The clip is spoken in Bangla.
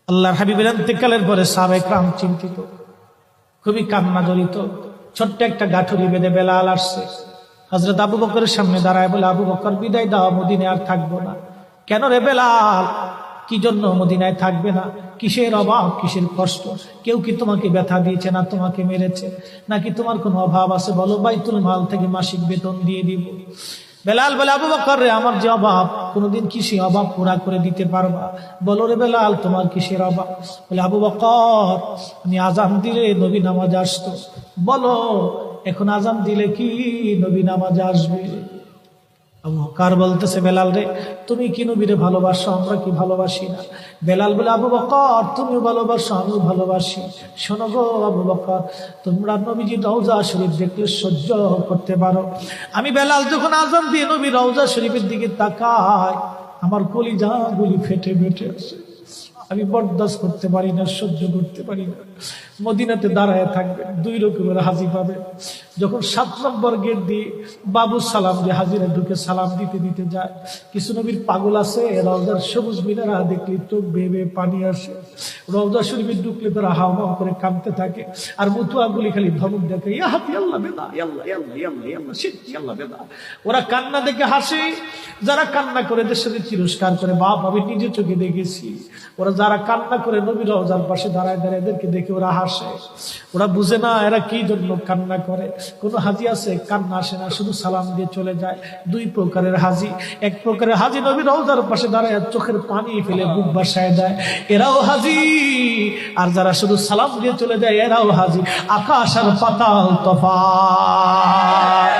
আল্লাহর হাবিবের ইন্তেকালের পরে সাহাবায়ে কেরাম চিন্তিত, খুবই কান্না জড়িত। ছোট্ট একটা গাঠুরি বেঁধে বেলাল আসছে, হযরত আবু বকরের সামনে দাঁড়ায় বলে, আবু বকর বিদায় দাও, মদিনায় আর থাকবো না। কেন রে বেলাল, কি জন্য মদিনায় থাকবে না? কিসের অভাব, কিসের কষ্ট? কেউ কি তোমাকে ব্যথা দিয়েছে, না তোমাকে মেরেছে, নাকি তোমার কোনো অভাব আছে? বলো, বাইতুল মাল থেকে মাসিক বেতন দিয়ে দিব। বেলাল বলে, আবু বকর রে, আমার যে অভাব, কোনোদিন কি সে অভাব পুরা করে দিতে পারবা? বলো রে বেলাল, তোমার কিসের অভাব? বলে, আবু বকর, আমি আজান দিলে নবী নামাজ আসতো। বলো, এখন আজান দিলে কি নবী নামাজ আসবে? আবু বকর বলতেছে, বেলাল রে, তুমি কি নবীরে ভালোবাসো, আমরা কি ভালোবাসি না? বেলাল বলে, আবু বকর, তুমিও ভালোবাসো, আমিও ভালোবাসি। শোনো গো আবু বকর, তোমরা নবীজি রওজা শরীফ দেখলে সহ্য করতে পারো? আমি বেলাল যখন আজান দিয়ে নবী রওজা শরীফের দিকে তাকাই, আমার কলিজা গুলি ফেটে ফেটে আসে। আমি বরদাস্ত করতে পারি না, সহ্য করতে পারি না। মদিনাতে দাঁড়ায় থাকবে, দুই রকমের হাজি পাবে। যখন 7 নম্বর গেট দিয়ে বাবু সালাম দিয়ে হাজিরা ঢুকে সালাম দিতে দিতে যায়, কিছু নবীর পাগল আছে, রওজার সবুজ মিনারা দেখলে চোখ বেয়ে বেয়ে পানি আসে। রওজা শরীফে ঢুকলে তারা হাওয়া করে কাঁদতে থাকে, আর মুতুয়াগুলি খালি ধমক দেখে, ইয়া হাতি আল্লাহ বেদা, আল্লাহ আল্লাহ আল্লাহ আল্লাহ শিরকি আল্লাহ বেদা। ওরা কান্না দেখে হাসে, যারা কান্না করে দেশের তিরস্কার করে। বাপ, আমি নিজে চোখে দেখেছি, ওরা যারা কান্না করে নবীর রওজার পাশে দাঁড়ায় দাঁড়ায় এদেরকে দেখে ওরা হাসে। ওরা বুঝে না এরা কি জন্য কান্না করে। কোন হাজি আছে কান্না আসে না, শুধু সালাম দিয়ে চলে যায়। দুই প্রকারের হাজি, এক প্রকারের হাজি নবীর রওজার পাশে দাঁড়ায় চোখের পানি ফেলে বুক বাসায় দেয়, এরাও হাজি। আর যারা শুধু সালাম দিয়ে চলে যায়, এরাও হাজি। আকাশ আর পাতাল তফাৎ।